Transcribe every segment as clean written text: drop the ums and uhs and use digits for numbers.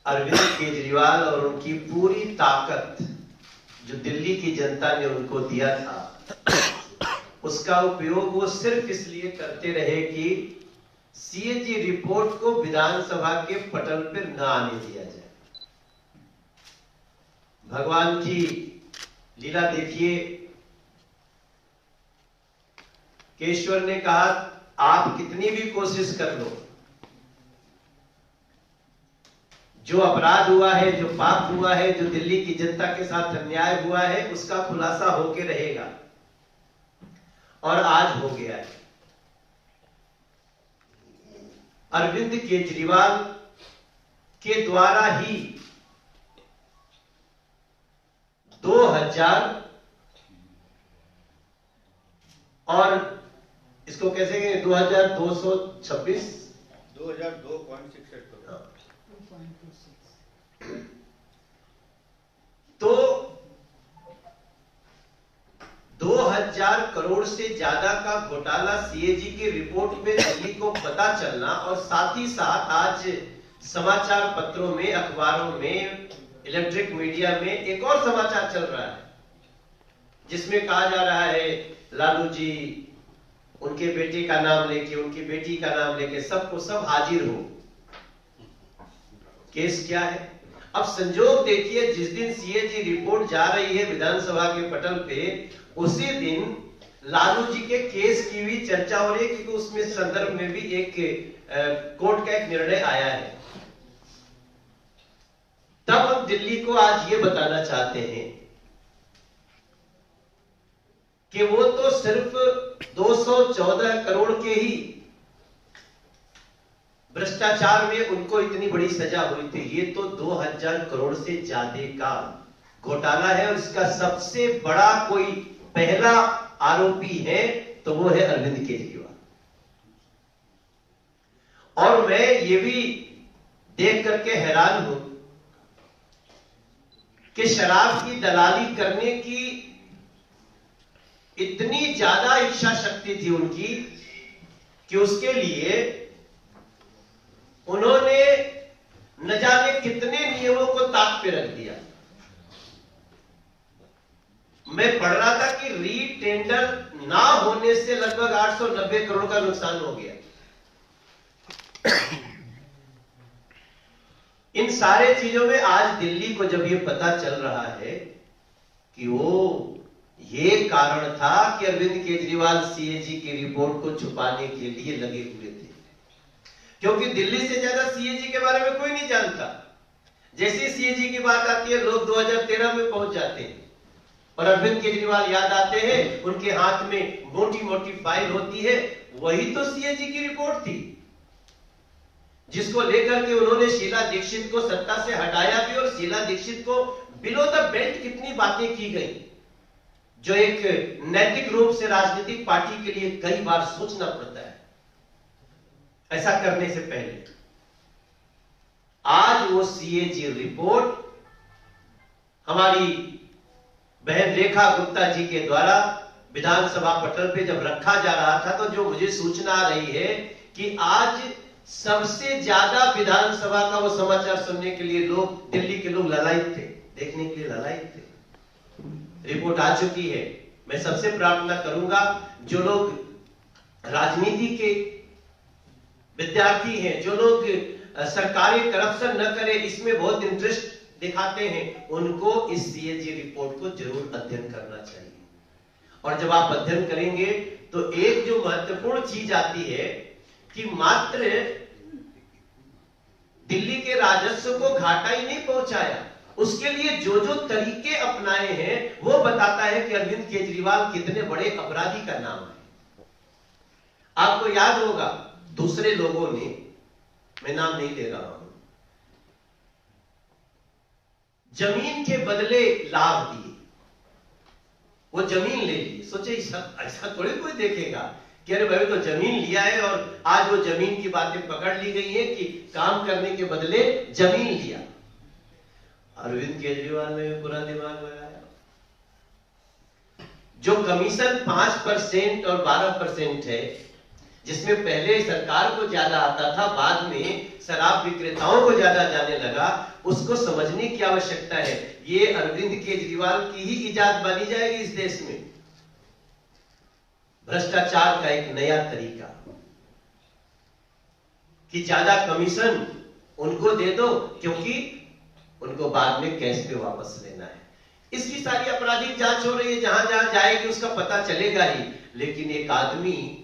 अरविंद केजरीवाल और उनकी पूरी ताकत जो दिल्ली की जनता ने उनको दिया था, उसका उपयोग वो सिर्फ इसलिए करते रहे कि सीएजी रिपोर्ट को विधानसभा के पटल पर न आने दिया जाए। भगवान की लीला देखिए कि ईश्वर ने कहा आप कितनी भी कोशिश कर लो, जो अपराध हुआ है, जो पाप हुआ है, जो दिल्ली की जनता के साथ अन्याय हुआ है, उसका खुलासा होके रहेगा। और आज हो गया है। अरविंद केजरीवाल के द्वारा ही 2000 और इसको कैसे कहें 2226 2002.68 करोड़। तो 2000 करोड़ से ज्यादा का घोटाला सीएजी की रिपोर्ट में दिल्ली को पता चलना, और साथ ही साथ आज समाचार पत्रों में, अखबारों में, इलेक्ट्रिक मीडिया में एक और समाचार चल रहा है जिसमें कहा जा रहा है लालू जी उनके बेटे का नाम लेके, उनकी बेटी का नाम लेके सबको सब हाजिर हो। केस क्या है? अब संजोग देखिए, जिस दिन सीएजी रिपोर्ट जा रही है विधानसभा के पटल पे, उसी दिन लालू जी के केस की भी चर्चा हो रही है, क्योंकि उसमें संदर्भ में भी एक कोर्ट का एक निर्णय आया है। तब हम दिल्ली को आज ये बताना चाहते हैं कि वो तो सिर्फ 214 करोड़ के ही भ्रष्टाचार में उनको इतनी बड़ी सजा हुई थी, ये तो 2000 करोड़ से ज्यादा का घोटाला है। और इसका सबसे बड़ा कोई पहला आरोपी है तो वो है अरविंद केजरीवाल। और मैं ये भी देख करके हैरान हूं कि शराब की दलाली करने की इतनी ज्यादा इच्छा शक्ति थी उनकी कि उसके लिए उन्होंने न जाने कितने नियमों को ताक पे रख दिया। मैं पढ़ रहा था कि रीटेंडर ना होने से लगभग 890 करोड़ का नुकसान हो गया। इन सारे चीजों में आज दिल्ली को जब ये पता चल रहा है कि वो ये कारण था कि अरविंद केजरीवाल सीएजी की रिपोर्ट को छुपाने के लिए लगे हुए थे, क्योंकि दिल्ली से ज्यादा सीएजी के बारे में कोई नहीं जानता। जैसे सीएजी की बात आती है लोग 2013 में पहुंच जाते हैं और अरविंद केजरीवाल याद आते हैं, उनके हाथ में मोटी मोटी फाइल होती है। वही तो सीएजी की रिपोर्ट थी जिसको लेकर के उन्होंने शीला दीक्षित को सत्ता से हटाया भी, और शीला दीक्षित को बिलो द बेल्ट कितनी बातें की गई जो एक नैतिक रूप से राजनीतिक पार्टी के लिए कई बार सोचना पड़ता है ऐसा करने से पहले। आज वो सीएजी रिपोर्ट हमारी बहन रेखा गुप्ता जी के द्वारा विधानसभा पटल पे जब रखा जा रहा था, तो जो मुझे सूचना आ रही है कि आज सबसे ज्यादा विधानसभा का वो समाचार सुनने के लिए लोग, दिल्ली के लोग ललायित थे, देखने के लिए ललायित थे। रिपोर्ट आ चुकी है। मैं सबसे प्रार्थना करूंगा जो लोग राजनीति के विद्यार्थी हैं, जो लोग सरकारी करप्शन न करे, इसमें बहुत इंटरेस्ट दिखाते हैं, उनको इस सीएजी रिपोर्ट को जरूर अध्ययन करना चाहिए। और जब आप अध्ययन करेंगे तो एक जो महत्वपूर्ण चीज आती है कि मात्र दिल्ली के राजस्व को घाटा ही नहीं पहुंचाया, उसके लिए जो जो तरीके अपनाए हैं वो बताता है कि अरविंद केजरीवाल कितने बड़े अपराधी का नाम है। आपको याद होगा दूसरे लोगों ने, मैं नाम नहीं ले रहा हूं, जमीन के बदले लाभ दिए, वो जमीन ले ली। सोचे ऐसा थोड़ी कोई देखेगा कि अरे भाई तो जमीन लिया है, और आज वो जमीन की बातें पकड़ ली गई है कि काम करने के बदले जमीन लिया। अरविंद केजरीवाल ने भी पूरा दिमाग लगाया। जो कमीशन 5% और 12% है, जिसमें पहले सरकार को ज्यादा आता था, बाद में शराब विक्रेताओं को ज्यादा जाने लगा, उसको समझने की आवश्यकता है। ये अरविंद केजरीवाल की ही इजाद मानी जाएगी इस देश में, भ्रष्टाचार का एक नया तरीका कि ज्यादा कमीशन उनको दे दो क्योंकि उनको बाद में कैश पे वापस लेना है। इसकी सारी आपराधिक जांच हो रही है, जहां जहां जाएगी उसका पता चलेगा ही। लेकिन एक आदमी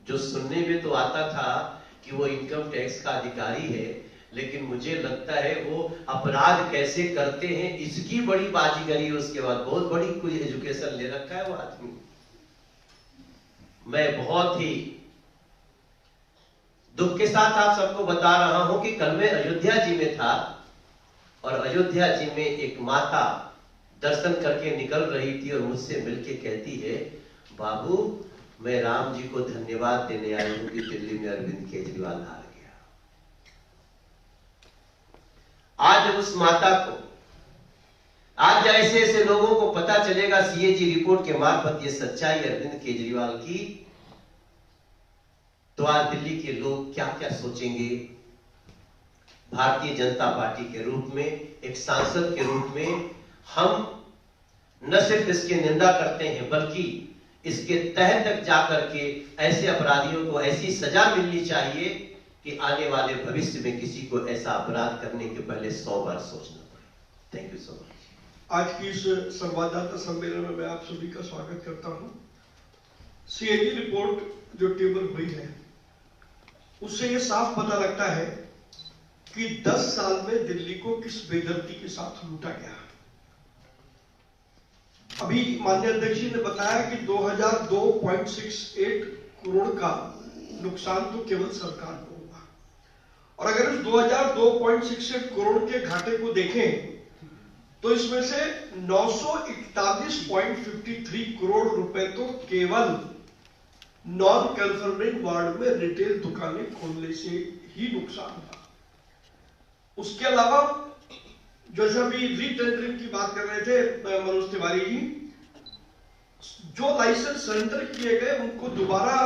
जो सुनने में तो आता था कि वो इनकम टैक्स का अधिकारी है, लेकिन मुझे लगता है वो अपराध कैसे करते हैं इसकी बड़ी बाजीगरी, उसके बाद बहुत बड़ी कुछ एजुकेशन ले रखा है वो आदमी। मैं बहुत ही दुख के साथ आप सबको बता रहा हूं कि कल मैं अयोध्या जी में था और अयोध्या जी में एक माता दर्शन करके निकल रही थी और मुझसे मिलके कहती है, बाबू मैं राम जी को धन्यवाद देने आई हूं कि दिल्ली में अरविंद केजरीवाल हार गया। आज उस माता को, आज ऐसे ऐसे लोगों को पता चलेगा सीएजी रिपोर्ट के मार्फत ये सच्चाई अरविंद केजरीवाल की, तो आज दिल्ली के लोग क्या क्या सोचेंगे। भारतीय जनता पार्टी के रूप में, एक सांसद के रूप में हम न सिर्फ इसकी निंदा करते हैं बल्कि इसके तह तक जाकर के ऐसे अपराधियों को ऐसी सजा मिलनी चाहिए कि आने वाले भविष्य में किसी को ऐसा अपराध करने के पहले 100 बार सोचना पड़े। Thank you so much. आज की इस संवाददाता सम्मेलन में मैं आप सभी का स्वागत करता हूं। सीएजी रिपोर्ट जो टेबल हुई है उससे ये साफ पता लगता है कि 10 साल में दिल्ली को किस बेदर्दी के साथ लूटा गया। अभी माननीय अध्यक्ष जी ने बताया कि 2002.68 करोड़ का नुकसान तो केवल सरकार को हुआ, और अगर इस 2002.68 करोड़ के घाटे को देखें तो इसमें से 941.53 करोड़ रुपए तो केवल नॉन कंफर्मिंग वार्ड में रिटेल दुकानें खोलने से ही नुकसान था। उसके अलावा जैसा भी रीटेंडरिंग की बात कर रहे थे मनोज तिवारी जी, जो लाइसेंस सरेंडर किए गए उनको दोबारा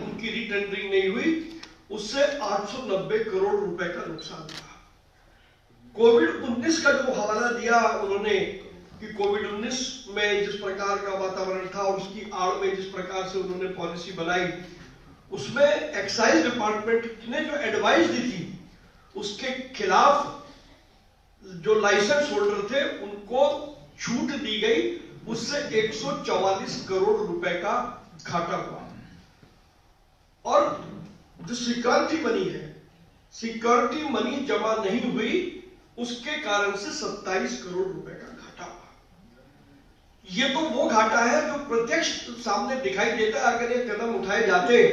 उनकी रीटेंडरिंग नहीं हुई, उससे 890 करोड़ रुपए का नुकसान था। कोविड-19 का जो हवाला दिया उन्होंने कि कोविड-19 में जिस प्रकार का वातावरण था और उसकी आड़ में जिस प्रकार से उन्होंने पॉलिसी बनाई, उसमें एक्साइज डिपार्टमेंट ने जो एडवाइस दी थी उसके खिलाफ जो लाइसेंस होल्डर थे उनको छूट दी गई, उससे 144 करोड़ रुपए का घाटा हुआ। और जो सिक्योरिटी मनी है, सिक्योरिटी मनी जमा नहीं हुई, उसके कारण से 27 करोड़ रुपए का घाटा हुआ। ये तो वो घाटा है जो प्रत्यक्ष सामने दिखाई देता है। अगर ये कदम उठाए जाते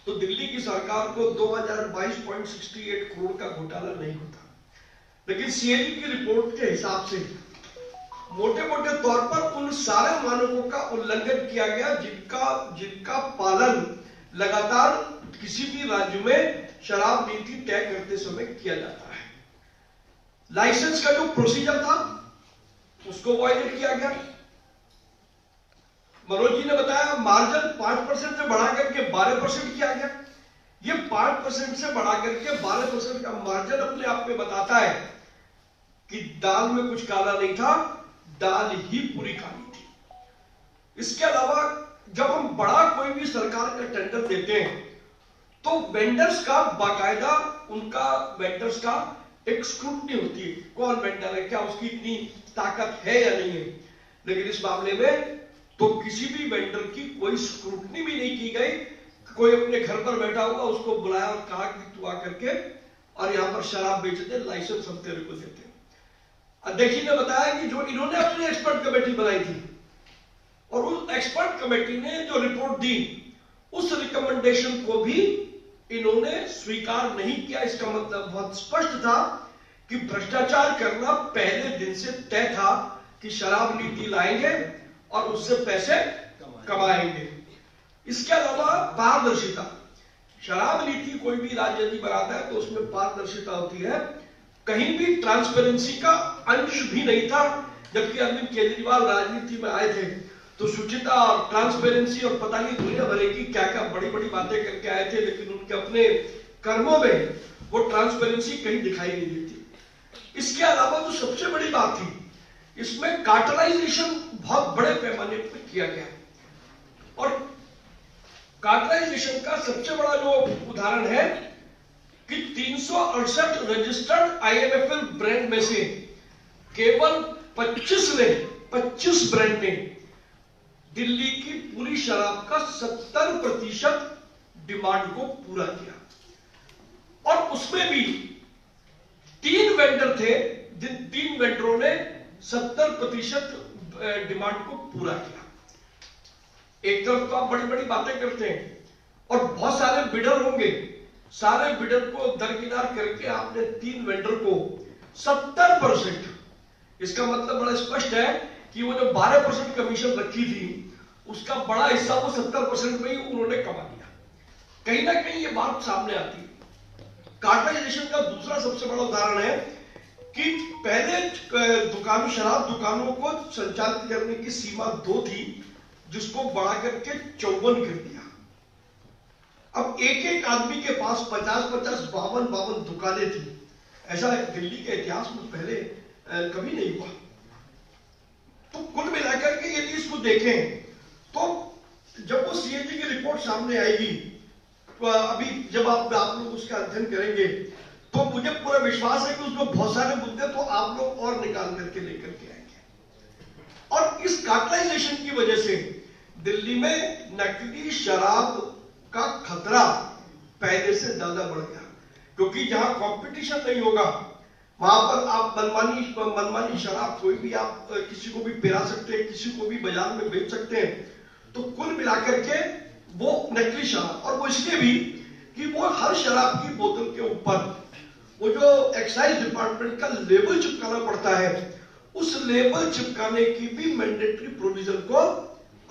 तो दिल्ली की सरकार को 2022.68 करोड़ का घोटाला नहीं होता। लेकिन सीएजी की रिपोर्ट के हिसाब से मोटे मोटे तौर पर उन सारे मानकों का उल्लंघन किया गया जिनका पालन लगातार किसी भी राज्य में शराब नीति तय करते समय किया जाता है। लाइसेंस का जो प्रोसीजर था उसको वायलेट किया गया। मनोज जी ने बताया मार्जिन 5% से बढ़ा करके 12% किया गया। ये 5% से बढ़ा करके 12% का मार्जिन अपने आप में बताता है कि दाल में कुछ काला नहीं था, दाल ही पूरी काली थी। इसके अलावा जब हम बड़ा कोई भी सरकार का टेंडर देते हैं तो वेंडर्स का बाकायदा उनका वेंडर्स का एक स्क्रूटनी होती है, कौन वेंडर है, क्या उसकी इतनी ताकत है या नहीं है। लेकिन इस मामले में तो किसी भी वेंडर की कोई स्क्रूटनी भी नहीं की गई। कोई अपने घर पर बैठा हुआ, उसको बुलाया और कहा कि तू आकर के और यहां पर शराब बेचते, लाइसेंस हम तेरे को देते। अध्यक्ष जी ने बताया कि जो इन्होंने अपनी एक्सपर्ट कमेटी बनाई थी और उस एक्सपर्ट कमेटी ने जो रिपोर्ट दी उस रिकमेंडेशन को भी इन्होंने स्वीकार नहीं किया। इसका मतलब बहुत स्पष्ट था कि भ्रष्टाचार करना पहले दिन से तय था कि शराब नीति लाएंगे और उससे पैसे कमाएंगे। इसके अलावा पारदर्शिता, शराब नीति कोई भी राज्य यदि बनाता है तो उसमें पारदर्शिता होती है। कहीं भी ट्रांसपेरेंसी का अंश भी नहीं था। जबकि अरविंद केजरीवाल राजनीति में आए थे तो शुचिता और ट्रांसपेरेंसी और पता नहीं दुनिया भर की क्या क्या बड़ी बड़ी बातें करके आए थे, लेकिन उनके अपने कर्मों में वो ट्रांसपेरेंसी कहीं दिखाई नहीं देती। इसके अलावा जो सबसे बड़ी बात थी, इसमें कार्टलाइजेशन बहुत बड़े पैमाने पर किया गया, और कार्टलाइजेशन का सबसे बड़ा जो उदाहरण है कि 368 रजिस्टर्ड IMFL ब्रांड में से केवल 25 ब्रांड ने दिल्ली की पूरी शराब का 70% डिमांड को पूरा किया, और उसमें भी 3 वेंडर थे जिन 3 वेंडरों ने 70% डिमांड को पूरा किया। एक तरफ तो आप बड़ी बड़ी बातें करते हैं और बहुत सारे बिडर होंगे, सारे बिडर को दरकिनार करके आपने 3 वेंडर को 70%, इसका मतलब बड़ा स्पष्ट है कि वो जो 12% कमीशन रखी थी उसका बड़ा हिस्सा वो 70% में ही उन्होंने कमा लिया। कहीं ना कहीं ये बात सामने आती है। कार्टलाइजेशन का दूसरा सबसे बड़ा उदाहरण है कि पहले शराब दुकानों को संचालित करने की सीमा 2 थी, जिसको बढ़ा करके 54 कर दिया। अब एक आदमी के पास 50 52 दुकानें थी। ऐसा दिल्ली के इतिहास में पहले कभी नहीं हुआ। तो कुल मिलाकर के यदि इसको देखें तो जब वो CAG की रिपोर्ट सामने आएगी, तो अभी जब आप लोग उसका अध्ययन करेंगे तो मुझे पूरा विश्वास है कि उसमें बहुत सारे मुद्दे तो आप लोग और निकाल करके लेकर के आएंगे। और इस कार्टलाइजेशन की वजह से दिल्ली में नकली शराब का खतरा पहले से ज्यादा बढ़ गया, क्योंकि जहां कंपटीशन नहीं होगा वहां पर आप मनमानी शराब कोई भी आप किसी को भी पिला सकते हैं, किसी को भी बाजार में बेच सकते हैं। तो कुल मिलाकर के वो नकली शराब, और वो इसलिए भी कि वो हर शराब की बोतल के ऊपर वो जो एक्साइज डिपार्टमेंट का लेबल चिपकाना पड़ता है, उस लेबल चिपकाने की भी मैंडेटरी प्रोविजन को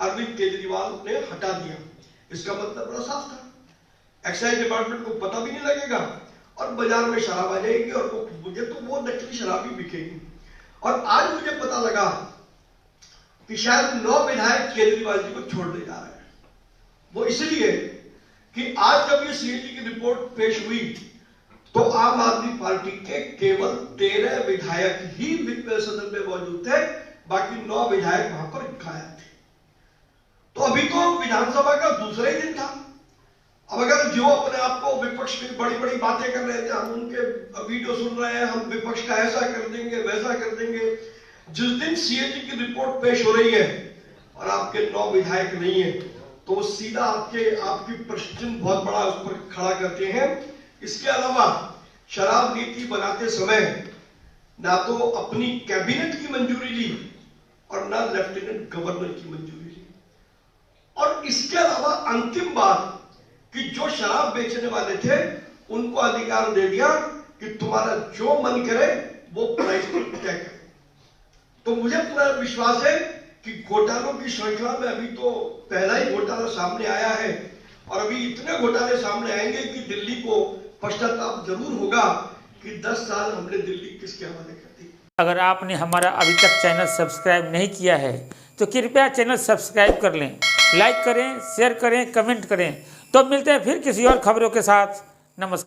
अरविंद केजरीवाल ने हटा दिया। इसका मतलब बड़ा साफ था, एक्साइज डिपार्टमेंट को पता भी नहीं लगेगा और बाजार में शराब आ जाएगी और वो नकली शराब ही बिकेगी। और आज मुझे पता लगा कि शायद 9 विधायक केजरीवाल जी को छोड़ने जा रहे हैं। वो इसलिए कि आज जब ये CAG की रिपोर्ट पेश हुई तो आम आदमी पार्टी के केवल 13 विधायक ही सदन में मौजूद थे, बाकी 9 विधायक वहां पर गायब थे। तो अभी तो विधानसभा का दूसरा ही दिन था। अब अगर जो अपने आप को विपक्ष की बड़ी बड़ी बातें कर रहे थे, हम उनके वीडियो सुन रहे हैं, हम विपक्ष का ऐसा कर देंगे वैसा कर देंगे, जिस दिन CAG की रिपोर्ट पेश हो रही है और आपके 9 विधायक नहीं है तो सीधा आपकी प्रश्न बहुत बड़ा उस पर खड़ा करते हैं। इसके अलावा शराब नीति बनाते समय ना तो अपनी कैबिनेट की मंजूरी ली और ना लेफ्टिनेंट गवर्नर की मंजूरी ली, और इसके अलावा अंतिम बात कि जो शराब बेचने वाले थे उनको अधिकार दे दिया कि तुम्हारा जो मन करे वो प्राइस पर तय करे। तो मुझे पूरा विश्वास है कि घोटालों की श्रृंखला में अभी तो पहला ही घोटाला सामने आया है, और अभी इतने घोटाले सामने आएंगे कि दिल्ली को पश्चाताप जरूर होगा कि 10 साल हमने दिल्ली किसके हवाले कर दी। अगर आपने हमारा अभी तक चैनल सब्सक्राइब नहीं किया है तो कृपया चैनल सब्सक्राइब कर लें, लाइक करें, शेयर करें, कमेंट करें। तो मिलते हैं फिर किसी और खबरों के साथ। नमस्कार।